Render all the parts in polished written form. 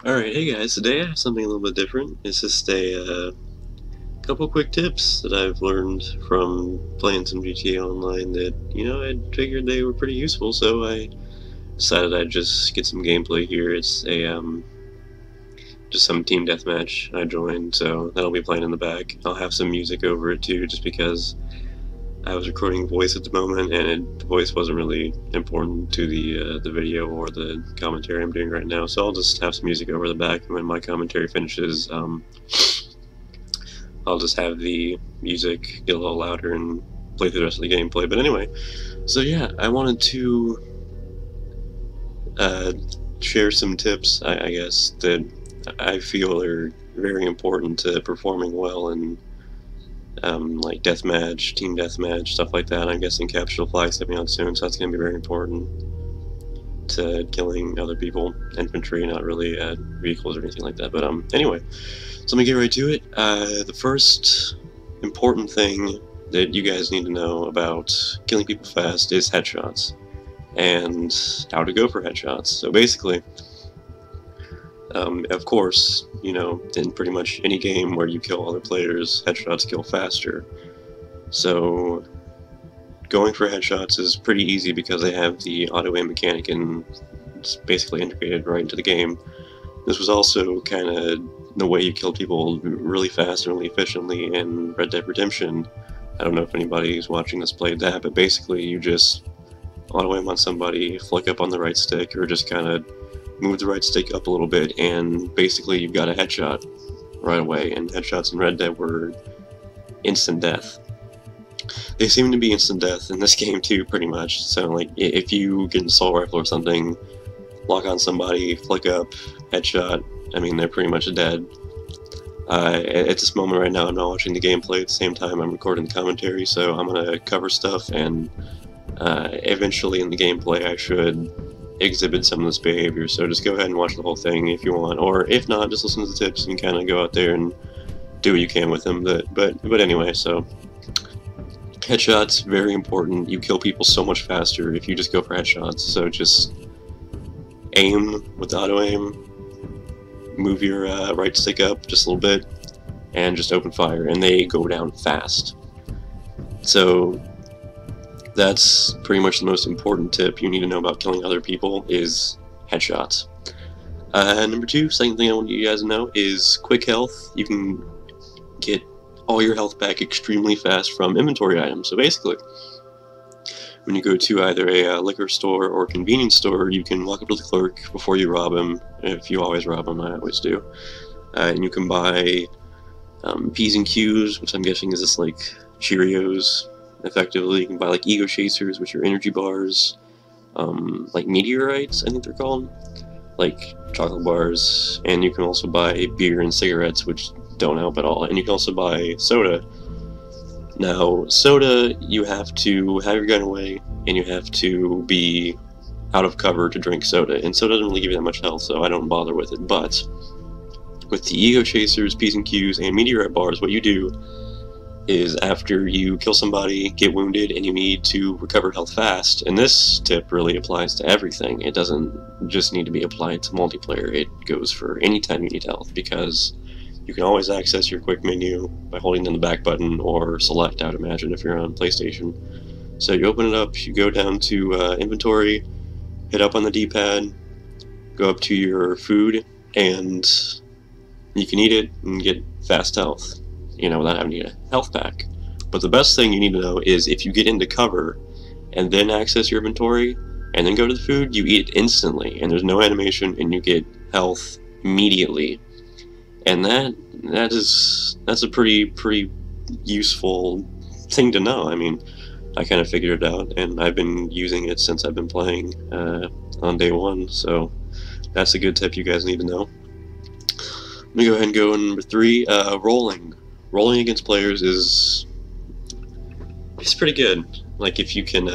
Alright, hey guys, today I have something a little bit different. It's just a couple quick tips that I've learned from playing some GTA Online that, I figured they were pretty useful, so I decided I'd just get some gameplay here. It's just some team deathmatch I joined, so that'll be playing in the back. I'll have some music over it too, just because I was recording voice at the moment, and the voice wasn't really important to the video or the commentary I'm doing right now. So I'll just have some music over the back, and when my commentary finishes, I'll just have the music get a little louder and play through the rest of the gameplay. But anyway, so yeah, I wanted to share some tips, I guess, that I feel are very important to performing well in like deathmatch, team deathmatch, stuff like that. I'm guessing Capture the Flag's coming out soon, so that's going to be very important to killing other people, infantry, not really vehicles or anything like that. But anyway, so let me get right to it. The first important thing that you guys need to know about killing people fast is headshots, and how to go for headshots. So basically, of course, in pretty much any game where you kill other players, headshots kill faster. So going for headshots is pretty easy because they have the auto-aim mechanic and it's basically integrated right into the game. This was also kind of the way you killed people really fast and really efficiently in Red Dead Redemption. I don't know if anybody who's watching this played that, but basically you just auto-aim on somebody, flick up on the right stick, or just kind of move the right stick up a little bit, and basically you've got a headshot right away. And headshots in Red Dead were instant death. They seem to be instant death in this game too, pretty much. So like, if you get an assault rifle or something, lock on somebody, flick up, headshot, I mean, they're pretty much dead. At this moment right now, I'm not watching the gameplay at the same time I'm recording the commentary, so I'm going to cover stuff, and eventually in the gameplay I should exhibit some of this behavior, so just go ahead and watch the whole thing if you want, or if not, just listen to the tips and kind of go out there and do what you can with them. But anyway, so headshots, very important. You kill people so much faster if you just go for headshots, so just aim with auto-aim, move your right stick up just a little bit, and just open fire, and they go down fast. So that's pretty much the most important tip you need to know about killing other people is headshots. Number two, second thing I want you guys to know is quick health. You can get all your health back extremely fast from inventory items. So basically, when you go to either a liquor store or a convenience store, you can walk up to the clerk before you rob him. If you always rob him, I always do. And you can buy P's and Q's, which I'm guessing is just like Cheerios. Effectively, you can buy like ego chasers, which are energy bars, like meteorites, I think they're called, like chocolate bars, and you can also buy beer and cigarettes, which don't help at all. And you can also buy soda. Now, soda, you have to have your gun away, and you have to be out of cover to drink soda, and soda doesn't really give you that much health, so I don't bother with it. But with the ego chasers, P's and Q's, and meteorite bars, what you do is after you kill somebody, get wounded, and you need to recover health fast, and this tip really applies to everything. It doesn't just need to be applied to multiplayer, it goes for any time you need health, because you can always access your quick menu by holding down the back button or select, I would imagine, if you're on PlayStation. So you open it up, you go down to inventory, hit up on the D-pad, go up to your food, and you can eat it and get fast health, without having to get a health pack. But the best thing you need to know is if you get into cover and then access your inventory and then go to the food, you eat it instantly, and there's no animation, and you get health immediately. And that's a pretty useful thing to know. I mean, I kind of figured it out, and I've been using it since I've been playing on day one, so that's a good tip you guys need to know. Let me go ahead and go in number three, rolling. Rolling against players is pretty good. Like, if you can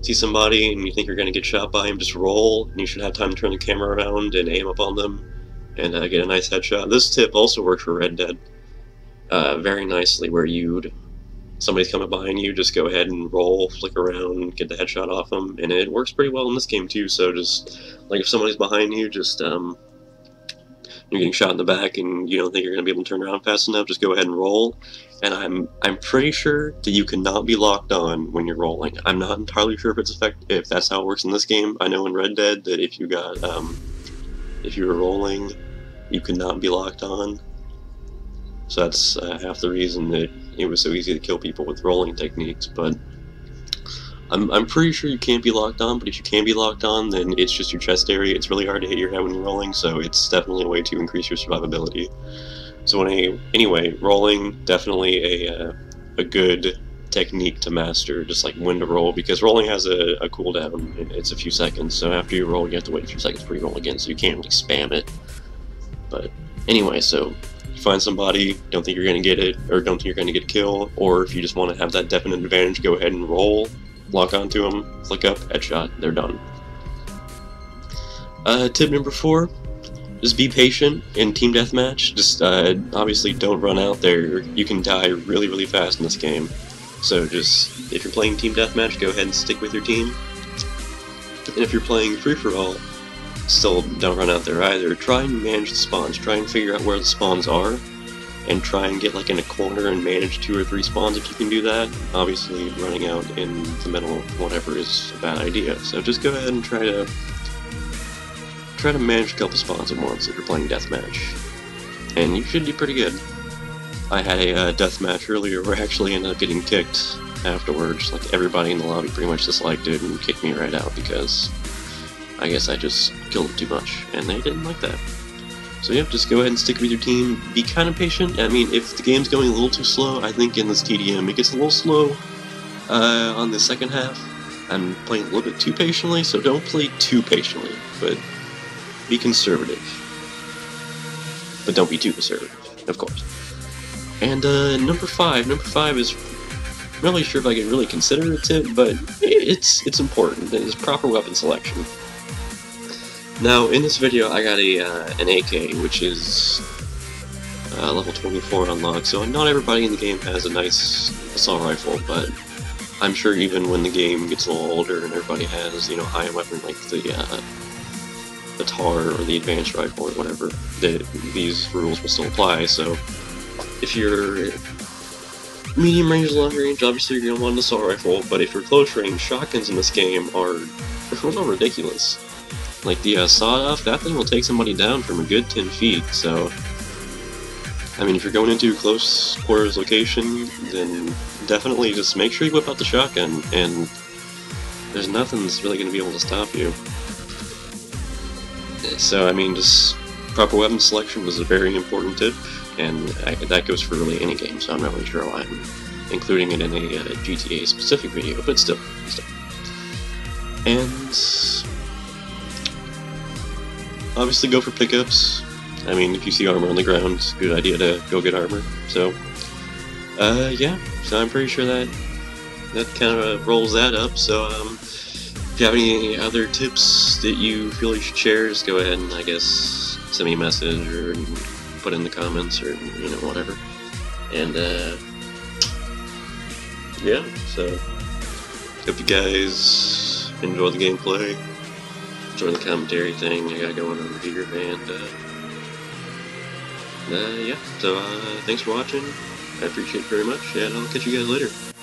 see somebody and you think you're going to get shot by him, just roll, and you should have time to turn the camera around and aim up on them and get a nice headshot. This tip also works for Red Dead very nicely, where somebody's coming behind you, just go ahead and roll, flick around, get the headshot off them, and it works pretty well in this game too. So just like if somebody's behind you, just you're getting shot in the back and you don't think you're going to be able to turn around fast enough, just go ahead and roll. And I'm pretty sure that you cannot be locked on when you're rolling. I'm not entirely sure if that's how it works in this game. I know in Red Dead that if you were rolling, you could not be locked on. So that's half the reason that it was so easy to kill people with rolling techniques. But I'm pretty sure you can't be locked on, but if you can be locked on, then it's just your chest area. It's really hard to hit your head when you're rolling, so it's definitely a way to increase your survivability. So anyway, rolling, definitely a good technique to master, just like when to roll, because rolling has a cooldown. It's a few seconds, so after you roll, you have to wait a few seconds before you roll again, so you can't really spam it. But anyway, so you find somebody, don't think you're going to get it, or don't think you're going to get a kill, or if you just want to have that definite advantage, go ahead and roll. Lock onto them, flick up, headshot, they're done. Tip number 4, just be patient in team deathmatch. Just obviously don't run out there. You can die really, really fast in this game. So just, if you're playing team deathmatch, go ahead and stick with your team. And if you're playing free-for-all, still don't run out there either. Try and manage the spawns. Try and figure out where the spawns are, and try and get like in a corner and manage 2 or 3 spawns if you can do that. Obviously, running out in the middle of whatever is a bad idea. So just go ahead and try to manage a couple spawns at once if you're playing deathmatch, and you should do pretty good. I had a deathmatch earlier where I actually ended up getting kicked afterwards. Like everybody in the lobby pretty much disliked it and kicked me right out because I guess I just killed it too much, and they didn't like that. So yeah, just go ahead and stick with your team. Be kind of patient. I mean, if the game's going a little too slow, I think in this TDM it gets a little slow on the second half. I'm playing a little bit too patiently, so don't play too patiently, but be conservative. But don't be too conservative, of course. And number 5 is, I'm not really sure if I can really consider a tip, but it's important. It's proper weapon selection. Now, in this video, I got an AK, which is level 24 unlocked, so not everybody in the game has a nice assault rifle, but I'm sure even when the game gets a little older and everybody has, you know, high weapon like the TAR or the advanced rifle or whatever, these rules will still apply. So if you're medium range, long range, obviously you're going to want an assault rifle, but if you're close range, shotguns in this game are a little ridiculous. Like the sawed-off, that thing will take somebody down from a good 10 feet, so I mean, if you're going into a close quarters location, then definitely just make sure you whip out the shotgun, and there's nothing that's really going to be able to stop you. So I mean, just proper weapon selection was a very important tip, and that goes for really any game, so I'm not really sure why I'm including it in a GTA specific video, but still. And obviously go for pickups. I mean, if you see armor on the ground, it's a good idea to go get armor. So, yeah, so I'm pretty sure that kind of rolls that up. So, if you have any other tips that you feel you should share, just go ahead and, I guess, send me a message or put in the comments or, you know, whatever. And, yeah, so, hope you guys enjoy the gameplay. Enjoy the commentary thing I got going over here, and yeah, so thanks for watching, I appreciate it very much, and I'll catch you guys later.